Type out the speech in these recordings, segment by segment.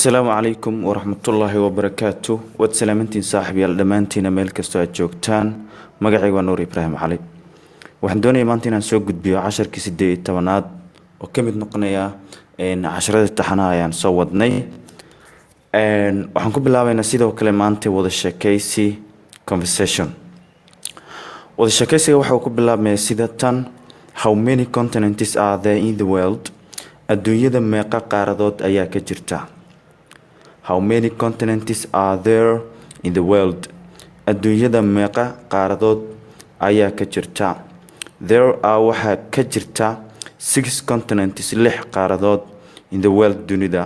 السلام عليكم ورحمة الله وبركاته وسلامتين صاحبي الدمانتين ميل كستو جوجتان مقعي ونور إبراهيم علي waxaan doonayay maanta inaan soo gudbiyo 10-18 oo kamid noqonaya casharada taxanaha ayaan soo wadnay waxaan ku bilaabaynaa sidoo kale maanta wada sheekaysi conversation wada sheekaysiga waxa uu ku bilaabmaya sida tan how many continents are there in the world adduunyada meeqa qaaradood ayaa ka jirta how many continents are there in the world adduunyada meeqa qaaradood ayaa ka jirta there are waxa ka jirta 6 continents 6 qaaradood in the world dunida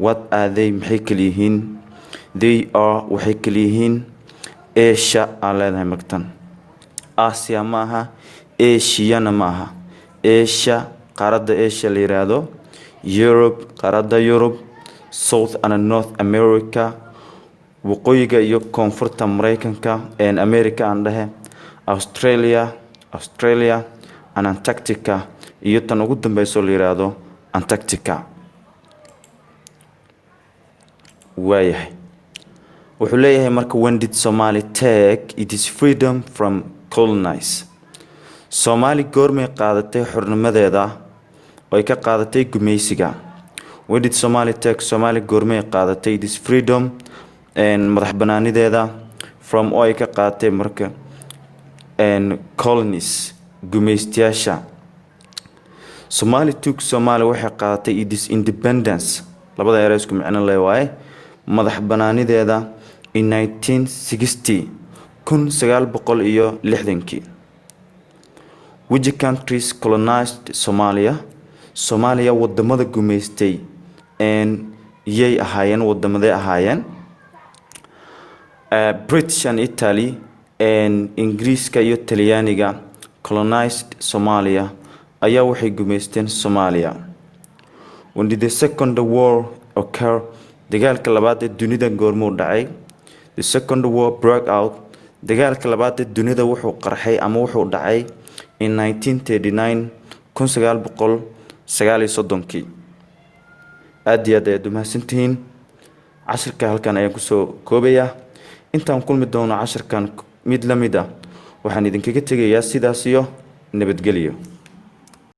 what are they maxay kala yihiin they are waxay kala yihiin Asia aan leedahay magtan Asia maaha Asiana maaha Asia qaarada Asia la yiraahdo Europe qaarada Europe South and North America waqooyiga iyo koonfurta Mareykanka and America aan dhahay Australia and Antarctica iyo tan ugu dambayso la yiraahdo Antarctica waayahay wuxuu leeyahay marka when did Somali take its freedom from colonize Somali goormay qaadatay xornimadeeda oo ay ka qaadatay gumeysiga when did Somali take Somali goormay qaadatay its freedom and madax banaanideeda from oo ay ka qaadatay marka and colonies gumeystiyaasha Somali took Somali waxay qaadatay its independence labada eray isku macno leeyahay madax banaanideeda in 1960 1960 which countries colonized Somalia Somalia wadamada gumeystay and yay ahaayeen wadamada ahaayeen British and Italy and Ingiriiska iyo Talyaaniga colonized Somalia ayaa waxay gumeysteen Somalia when did the second war occur dagaalka labaad ee dunida goormuu dhacay the second war broke out dagaalka labaad ee dunida wuxuu qarxay ama wuxuu dhacay in 1939 1939 aad iyo aad mahadsantihiin casharka halkan ayaan ku soo koobaya intaan kulmi doono casharkan mid lamida waxaan idinkaga tegayaa sidaas iyo nabadgelyo